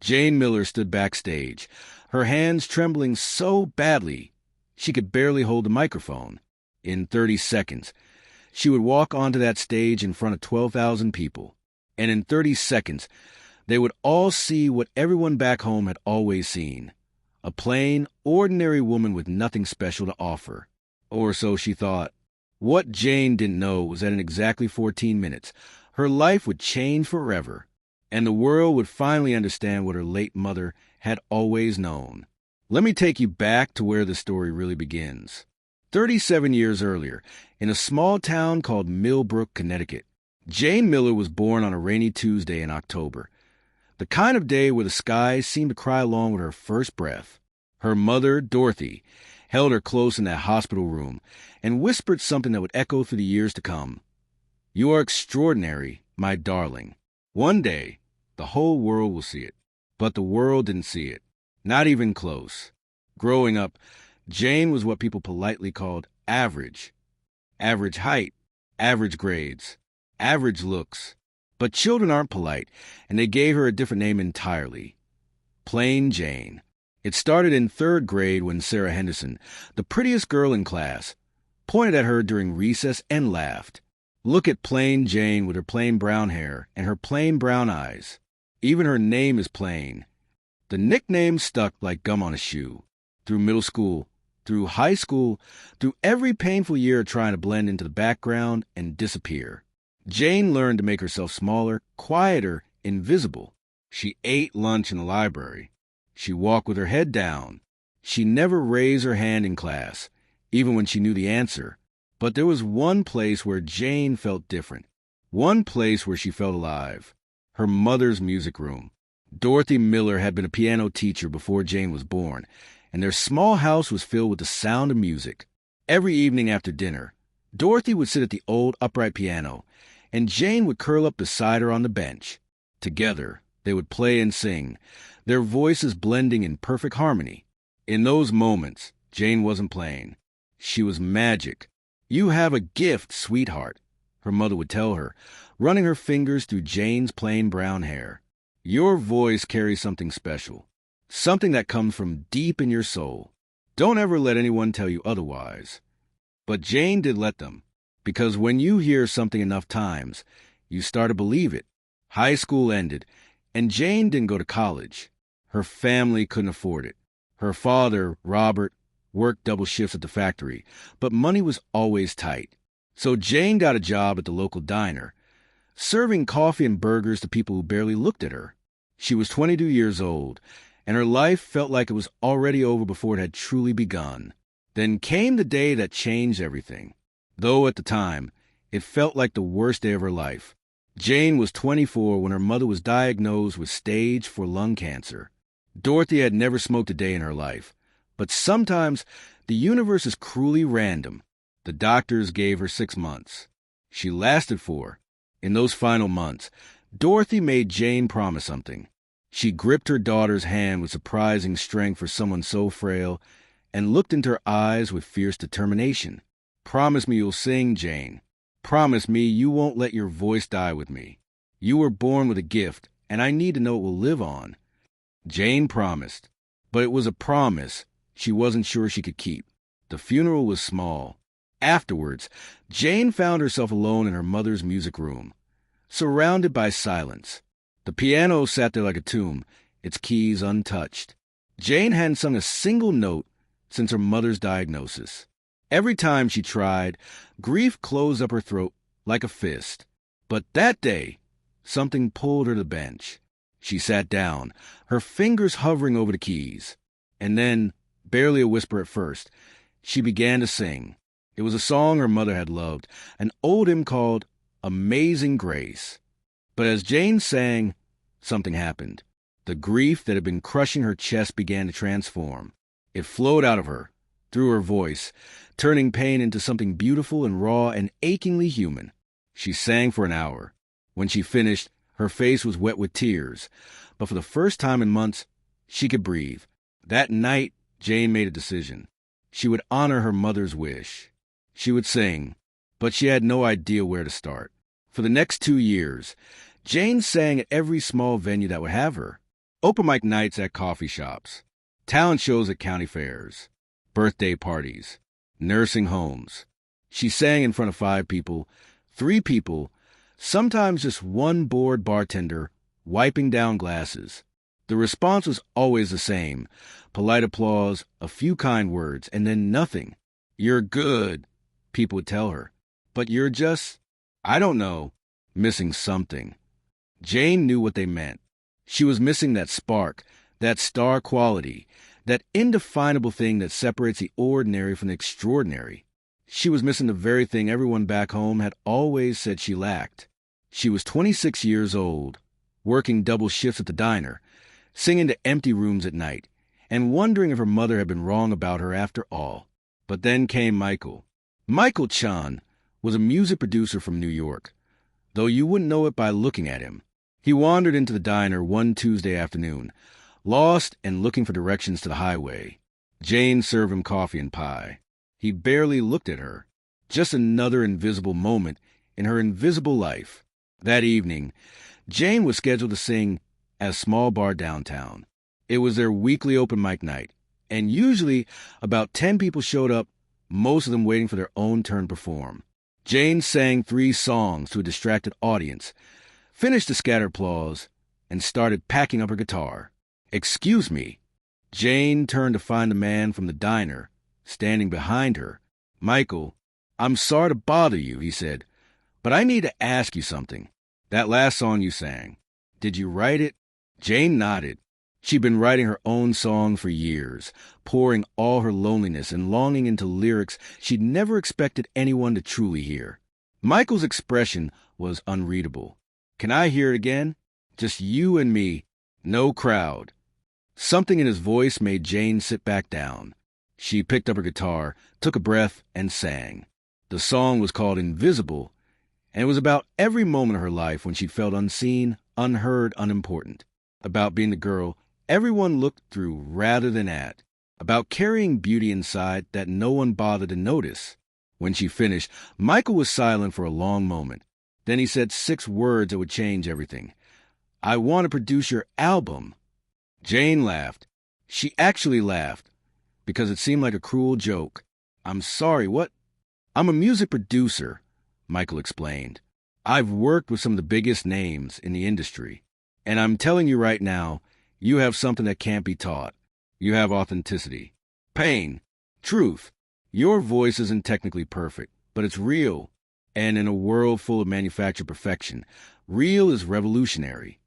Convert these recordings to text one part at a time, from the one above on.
Jane Miller stood backstage, her hands trembling so badly she could barely hold the microphone. In 30 seconds, she would walk onto that stage in front of 12,000 people. And in 30 seconds, they would all see what everyone back home had always seen. A plain, ordinary woman with nothing special to offer. Or so she thought. What Jane didn't know was that in exactly 14 minutes, her life would change forever, and the world would finally understand what her late mother had always known. Let me take you back to where the story really begins. 37 years earlier, in a small town called Millbrook, Connecticut, Jane Miller was born on a rainy Tuesday in October, the kind of day where the skies seemed to cry along with her first breath. Her mother, Dorothy, held her close in that hospital room and whispered something that would echo through the years to come. "You are extraordinary, my darling. One day, the whole world will see it." But the world didn't see it, not even close. Growing up, Jane was what people politely called average. Average height, average grades, average looks. But children aren't polite, and they gave her a different name entirely. Plain Jane. It started in 3rd grade when Sarah Henderson, the prettiest girl in class, pointed at her during recess and laughed. Look at plain Jane with her plain brown hair and her plain brown eyes. Even her name is plain. The nickname stuck like gum on a shoe. Through middle school, through high school, through every painful year trying to blend into the background and disappear. Jane learned to make herself smaller, quieter, invisible. She ate lunch in the library. She walked with her head down. She never raised her hand in class, even when she knew the answer. But there was one place where Jane felt different. One place where she felt alive. Her mother's music room. Dorothy Miller had been a piano teacher before Jane was born, and their small house was filled with the sound of music. Every evening after dinner, Dorothy would sit at the old upright piano, and Jane would curl up beside her on the bench. Together, they would play and sing, their voices blending in perfect harmony. In those moments, Jane wasn't playing. She was magic. "You have a gift, sweetheart," her mother would tell her, running her fingers through Jane's plain brown hair. "Your voice carries something special, something that comes from deep in your soul. Don't ever let anyone tell you otherwise." But Jane did let them, because when you hear something enough times, you start to believe it. High school ended, and Jane didn't go to college. Her family couldn't afford it. Her father, Robert, worked double shifts at the factory, but money was always tight. So Jane got a job at the local diner, serving coffee and burgers to people who barely looked at her. She was 22 years old, and her life felt like it was already over before it had truly begun. Then came the day that changed everything. Though at the time, it felt like the worst day of her life. Jane was 24 when her mother was diagnosed with stage 4 lung cancer. Dorothy had never smoked a day in her life. But sometimes the universe is cruelly random. The doctors gave her 6 months. She lasted 4. In those final months, Dorothy made Jane promise something. She gripped her daughter's hand with surprising strength for someone so frail and looked into her eyes with fierce determination. "Promise me you'll sing, Jane. Promise me you won't let your voice die with me. You were born with a gift, and I need to know it will live on." Jane promised, but it was a promise she wasn't sure she could keep. The funeral was small. Afterwards, Jane found herself alone in her mother's music room, surrounded by silence. The piano sat there like a tomb, its keys untouched. Jane hadn't sung a single note since her mother's diagnosis. Every time she tried, grief closed up her throat like a fist. But that day, something pulled her to the bench. She sat down, her fingers hovering over the keys. And then, barely a whisper at first, she began to sing. It was a song her mother had loved, an old hymn called Amazing Grace. But as Jane sang, something happened. The grief that had been crushing her chest began to transform. It flowed out of her, through her voice, turning pain into something beautiful and raw and achingly human. She sang for an hour. When she finished, her face was wet with tears, but for the first time in months, she could breathe. That night, Jane made a decision. She would honor her mother's wish. She would sing, but she had no idea where to start. For the next 2 years, Jane sang at every small venue that would have her. Open mic nights at coffee shops, talent shows at county fairs, birthday parties, nursing homes. She sang in front of 5 people, 3 people, sometimes just one bored bartender wiping down glasses. The response was always the same: polite applause, a few kind words, and then nothing. "You're good," people would tell her. "But you're just, I don't know, missing something." Jane knew what they meant. She was missing that spark, that star quality, that indefinable thing that separates the ordinary from the extraordinary. She was missing the very thing everyone back home had always said she lacked. She was 26 years old, working double shifts at the diner, singing to empty rooms at night, and wondering if her mother had been wrong about her after all. But then came Michael. Michael Chan was a music producer from New York, though you wouldn't know it by looking at him. He wandered into the diner one Tuesday afternoon, lost and looking for directions to the highway. Jane served him coffee and pie. He barely looked at her. Just another invisible moment in her invisible life. That evening, Jane was scheduled to sing at a small bar downtown. It was their weekly open mic night, and usually about 10 people showed up, most of them waiting for their own turn to perform. Jane sang 3 songs to a distracted audience, finished the scattered applause, and started packing up her guitar. "Excuse me." Jane turned to find the man from the diner standing behind her. "Michael, I'm sorry to bother you," he said, "but I need to ask you something. That last song you sang, did you write it?" Jane nodded. She'd been writing her own song for years, pouring all her loneliness and longing into lyrics she'd never expected anyone to truly hear. Michael's expression was unreadable. "Can I hear it again? Just you and me, no crowd." Something in his voice made Jane sit back down. She picked up her guitar, took a breath, and sang. The song was called Invisible, and it was about every moment of her life when she felt unseen, unheard, unimportant. About being the girl everyone looked through rather than at. About carrying beauty inside that no one bothered to notice. When she finished, Michael was silent for a long moment. Then he said 6 words that would change everything. "I want to produce your album." Jane laughed. She actually laughed, because it seemed like a cruel joke. "I'm sorry, what?" "I'm a music producer," Michael explained. "I've worked with some of the biggest names in the industry. And I'm telling you right now, you have something that can't be taught. You have authenticity. Pain. Truth. Your voice isn't technically perfect, but it's real. And in a world full of manufactured perfection, real is revolutionary."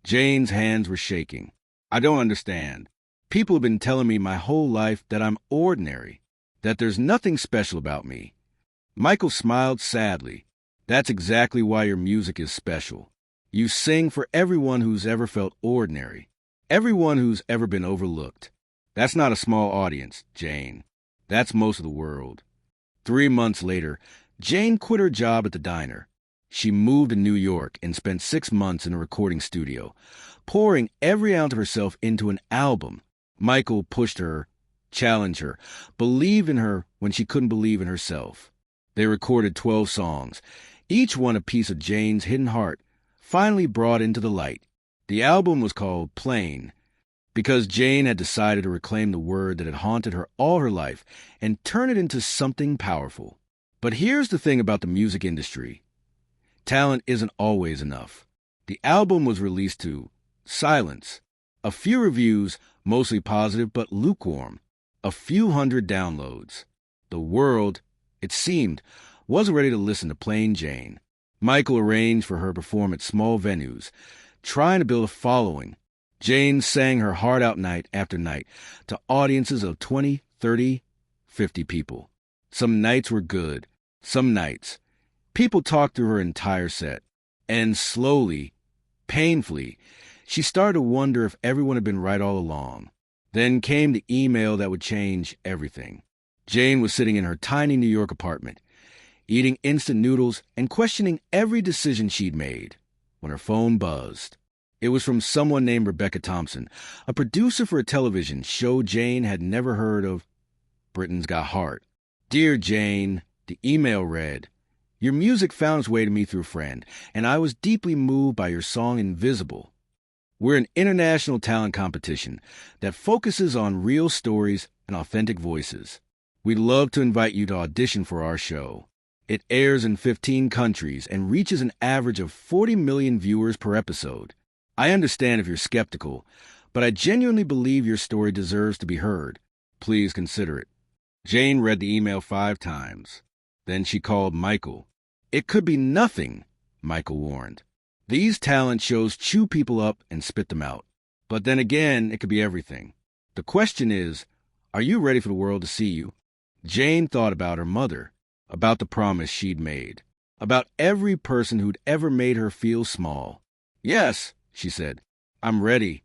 Jane's hands were shaking. "I don't understand. People have been telling me my whole life that I'm ordinary, that there's nothing special about me." Michael smiled sadly. "That's exactly why your music is special. You sing for everyone who's ever felt ordinary, everyone who's ever been overlooked. That's not a small audience, Jane. That's most of the world." 3 months later, Jane quit her job at the diner. She moved to New York and spent 6 months in a recording studio, pouring every ounce of herself into an album. Michael pushed her, challenged her, believed in her when she couldn't believe in herself. They recorded 12 songs, each one a piece of Jane's hidden heart, finally brought into the light. The album was called Plain, because Jane had decided to reclaim the word that had haunted her all her life and turn it into something powerful. But here's the thing about the music industry. Talent isn't always enough. The album was released to silence. A few reviews, mostly positive but lukewarm. A few hundred downloads. The world, it seemed, wasn't ready to listen to Plain Jane. Michael arranged for her to perform at small venues, trying to build a following. Jane sang her heart out night after night to audiences of 20, 30, 50 people. Some nights were good. Some nights, people talked through her entire set. And slowly, painfully, she started to wonder if everyone had been right all along. Then came the email that would change everything. Jane was sitting in her tiny New York apartment, eating instant noodles and questioning every decision she'd made, when her phone buzzed. It was from someone named Rebecca Thompson, a producer for a television show Jane had never heard of, Britain's Got Heart. "Dear Jane," the email read, "your music found its way to me through a friend, and I was deeply moved by your song Invisible. We're an international talent competition that focuses on real stories and authentic voices. We'd love to invite you to audition for our show. It airs in 15 countries and reaches an average of 40 million viewers per episode. I understand if you're skeptical, but I genuinely believe your story deserves to be heard. Please consider it. Jane read the email 5 times. Then she called Michael. It could be nothing, Michael warned. These talent shows chew people up and spit them out. But then again, it could be everything. The question is, are you ready for the world to see you? Jane thought about her mother, about the promise she'd made, about every person who'd ever made her feel small. Yes, she said, I'm ready.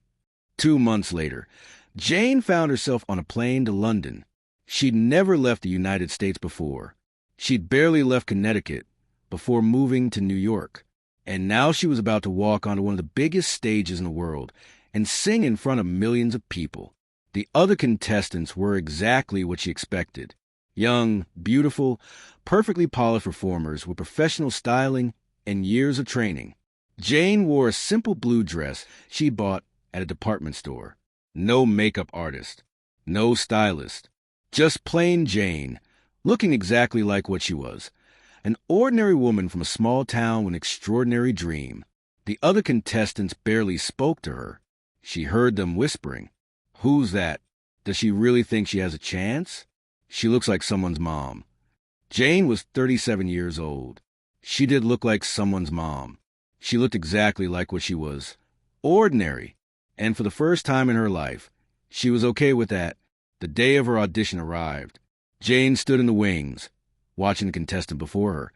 2 months later, Jane found herself on a plane to London. She'd never left the United States before. She'd barely left Connecticut before moving to New York. And now she was about to walk onto one of the biggest stages in the world and sing in front of millions of people. The other contestants were exactly what she expected. Young, beautiful, perfectly polished performers with professional styling and years of training. Jane wore a simple blue dress she bought at a department store. No makeup artist, no stylist, just plain Jane, looking exactly like what she was. An ordinary woman from a small town with an extraordinary dream. The other contestants barely spoke to her. She heard them whispering. Who's that? Does she really think she has a chance? She looks like someone's mom. Jane was 37 years old. She did look like someone's mom. She looked exactly like what she was. Ordinary. And for the first time in her life, she was okay with that. The day of her audition arrived. Jane stood in the wings, watching the contestant before her.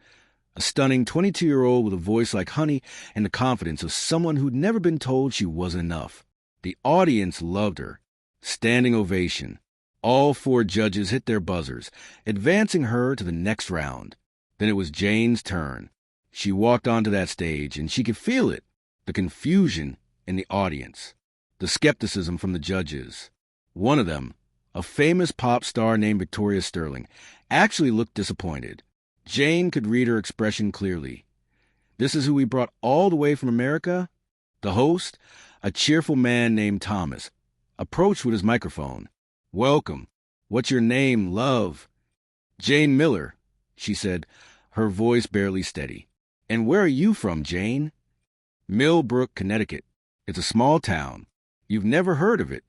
A stunning 22-year-old with a voice like honey and the confidence of someone who'd never been told she wasn't enough. The audience loved her. Standing ovation. All 4 judges hit their buzzers, advancing her to the next round. Then it was Jane's turn. She walked onto that stage, and she could feel it. The confusion in the audience. The skepticism from the judges. One of them, a famous pop star named Victoria Sterling, actually looked disappointed. Jane could read her expression clearly. This is who we brought all the way from America? The host, a cheerful man named Thomas, approached with his microphone. Welcome. What's your name, love? Jane Miller, she said, her voice barely steady. And where are you from, Jane? Millbrook, Connecticut. It's a small town. You've never heard of it.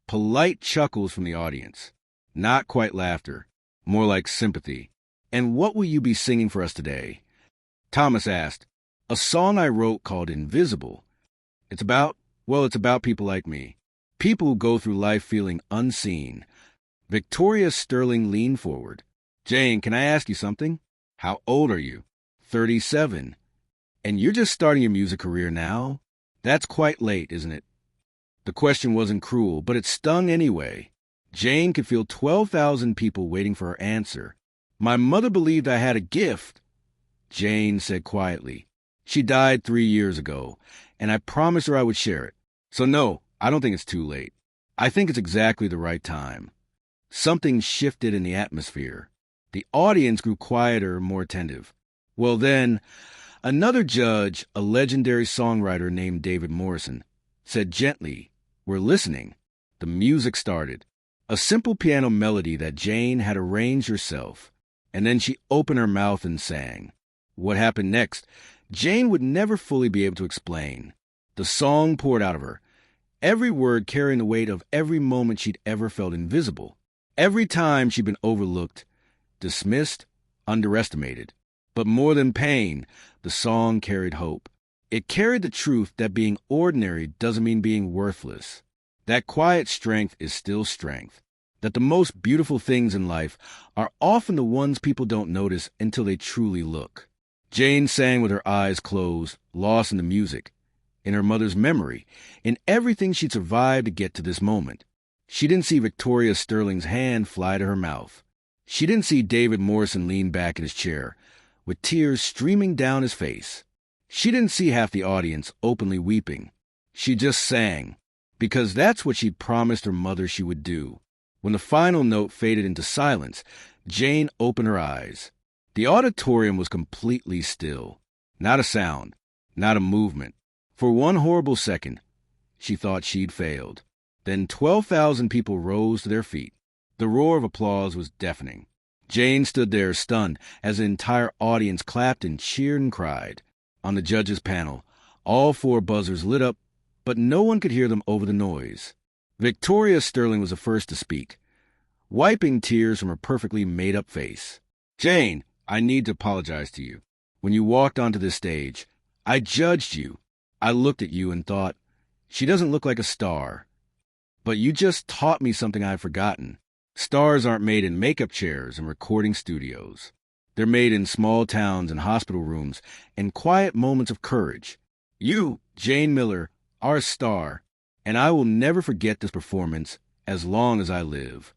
Polite chuckles from the audience. Not quite laughter. More like sympathy. And what will you be singing for us today? Thomas asked. A song I wrote called Invisible. It's about people like me. People who go through life feeling unseen. Victoria Sterling leaned forward. Jane, can I ask you something? How old are you? 37. And you're just starting your music career now? That's quite late, isn't it? The question wasn't cruel, but it stung anyway. Jane could feel 12,000 people waiting for her answer. My mother believed I had a gift, Jane said quietly. She died 3 years ago, and I promised her I would share it. So no, I don't think it's too late. I think it's exactly the right time. Something shifted in the atmosphere. The audience grew quieter, more attentive. Well then, another judge, a legendary songwriter named David Morrison, said gently, "We're listening." The music started. A simple piano melody that Jane had arranged herself. And then she opened her mouth and sang. What happened next, Jane would never fully be able to explain. The song poured out of her, every word carrying the weight of every moment she'd ever felt invisible. Every time she'd been overlooked, dismissed, underestimated. But more than pain, the song carried hope. It carried the truth that being ordinary doesn't mean being worthless. That quiet strength is still strength. That the most beautiful things in life are often the ones people don't notice until they truly look. Jane sang with her eyes closed, lost in the music, in her mother's memory, in everything she'd survived to get to this moment. She didn't see Victoria Sterling's hand fly to her mouth. She didn't see David Morrison lean back in his chair, with tears streaming down his face. She didn't see half the audience openly weeping. She just sang, because that's what she'd promised her mother she would do. When the final note faded into silence, Jane opened her eyes. The auditorium was completely still. Not a sound, not a movement. For one horrible second, she thought she'd failed. Then 12,000 people rose to their feet. The roar of applause was deafening. Jane stood there stunned as the entire audience clapped and cheered and cried. On the judges' panel, all 4 buzzers lit up, but no one could hear them over the noise. Victoria Sterling was the first to speak, wiping tears from her perfectly made-up face. "Jane, I need to apologize to you. When you walked onto this stage, I judged you. I looked at you and thought, she doesn't look like a star. But you just taught me something I've forgotten. Stars aren't made in makeup chairs and recording studios. They're made in small towns and hospital rooms and quiet moments of courage. You, Jane Miller, are a star, and I will never forget this performance as long as I live."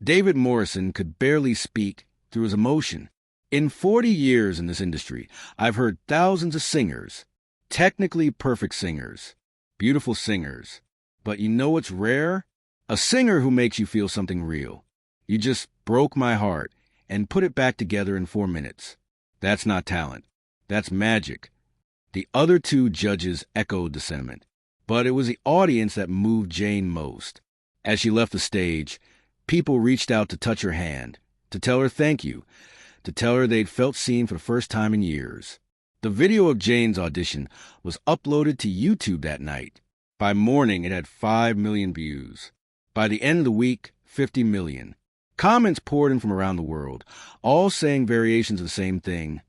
David Morrison could barely speak through his emotion. In 40 years in this industry, I've heard thousands of singers, technically perfect singers, beautiful singers. But you know what's rare? A singer who makes you feel something real. You just broke my heart and put it back together in 4 minutes. That's not talent. That's magic. The other 2 judges echoed the sentiment, but it was the audience that moved Jane most. As she left the stage, people reached out to touch her hand, to tell her thank you, to tell her they'd felt seen for the first time in years. The video of Jane's audition was uploaded to YouTube that night. By morning, it had 5 million views. By the end of the week, 50 million. Comments poured in from around the world, all saying variations of the same thing.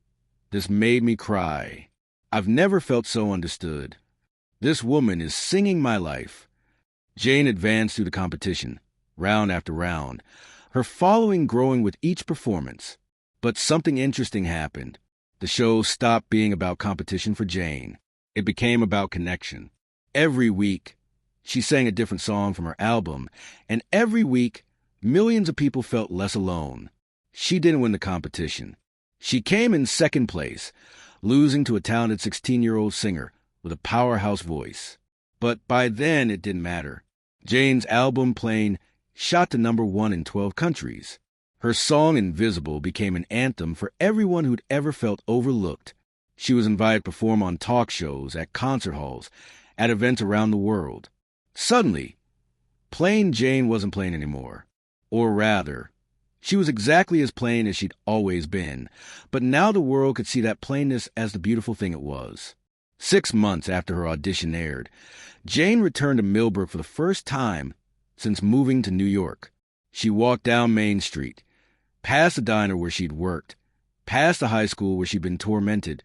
"This made me cry. I've never felt so understood. This woman is singing my life." Jane advanced through the competition, round after round, her following growing with each performance. But something interesting happened. The show stopped being about competition for Jane. It became about connection. Every week, she sang a different song from her album, and every week, millions of people felt less alone. She didn't win the competition. She came in second place, losing to a talented 16-year-old singer with a powerhouse voice. But by then, it didn't matter. Jane's album, Plain, shot to #1 in 12 countries. Her song, Invisible, became an anthem for everyone who'd ever felt overlooked. She was invited to perform on talk shows, at concert halls, at events around the world. Suddenly, plain Jane wasn't plain anymore. Or rather, she was exactly as plain as she'd always been, but now the world could see that plainness as the beautiful thing it was. 6 months after her audition aired, Jane returned to Millbrook for the first time since moving to New York. She walked down Main Street, past the diner where she'd worked, past the high school where she'd been tormented,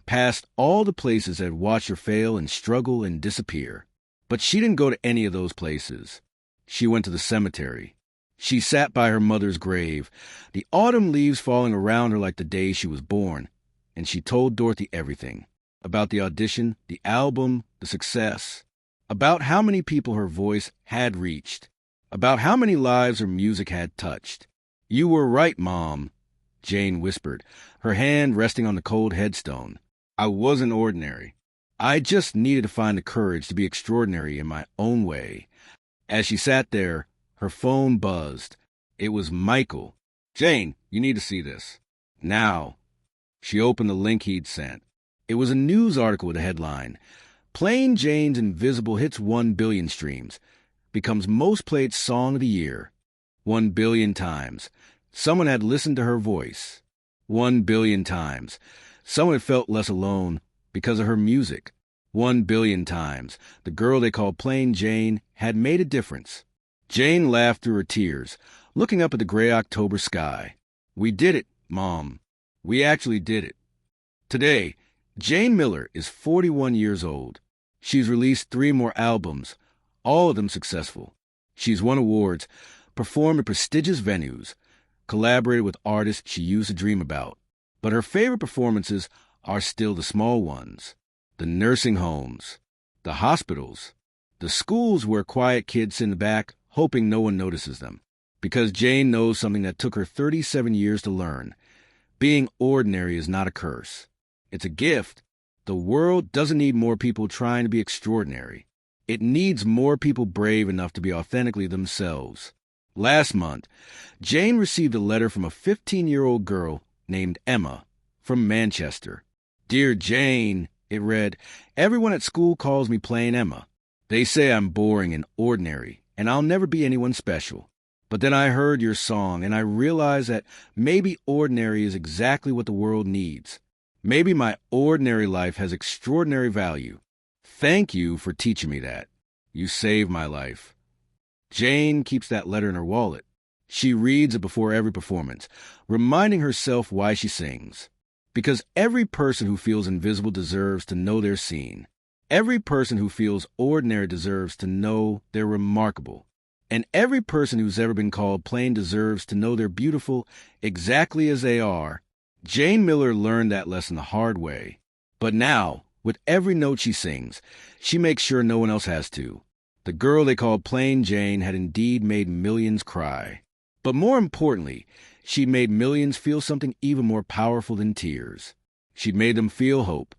past all the places that had watched her fail and struggle and disappear. But she didn't go to any of those places. She went to the cemetery. She sat by her mother's grave, the autumn leaves falling around her like the day she was born, and she told Dorothy everything. About the audition, the album, the success. About how many people her voice had reached. About how many lives her music had touched. "You were right, Mom," Jane whispered, her hand resting on the cold headstone. "I wasn't ordinary. I just needed to find the courage to be extraordinary in my own way." As she sat there, her phone buzzed. It was Michael. "Jane, you need to see this. Now." She opened the link he'd sent. It was a news article with a headline, "Plain Jane's Invisible hits 1 billion streams. Becomes most played song of the year. 1 billion times. Someone had listened to her voice. 1 billion times. Someone had felt less alone because of her music. 1 billion times. The girl they called Plain Jane had made a difference." Jane laughed through her tears, looking up at the gray October sky. "We did it, Mom. We actually did it." Today, Jane Miller is 41 years old. She's released 3 more albums, all of them successful. She's won awards, performed at prestigious venues, collaborated with artists she used to dream about. But her favorite performances are still the small ones. The nursing homes, the hospitals, the schools where quiet kids sit in the back hoping no one notices them. Because Jane knows something that took her 37 years to learn. Being ordinary is not a curse. It's a gift. The world doesn't need more people trying to be extraordinary. It needs more people brave enough to be authentically themselves. Last month, Jane received a letter from a 15-year-old girl named Emma from Manchester. "Dear Jane," it read, "everyone at school calls me Plain Emma. They say I'm boring and ordinary, and I'll never be anyone special. But then I heard your song, and I realized that maybe ordinary is exactly what the world needs. Maybe my ordinary life has extraordinary value. Thank you for teaching me that. You saved my life. Jane keeps that letter in her wallet. She reads it before every performance, reminding herself why she sings. Because every person who feels invisible deserves to know they're seen. Every person who feels ordinary deserves to know they're remarkable. And every person who's ever been called plain deserves to know they're beautiful exactly as they are. Jane Miller learned that lesson the hard way. But now, with every note she sings, she makes sure no one else has to. The girl they called Plain Jane had indeed made millions cry. But more importantly, she made millions feel something even more powerful than tears. She'd made them feel hope,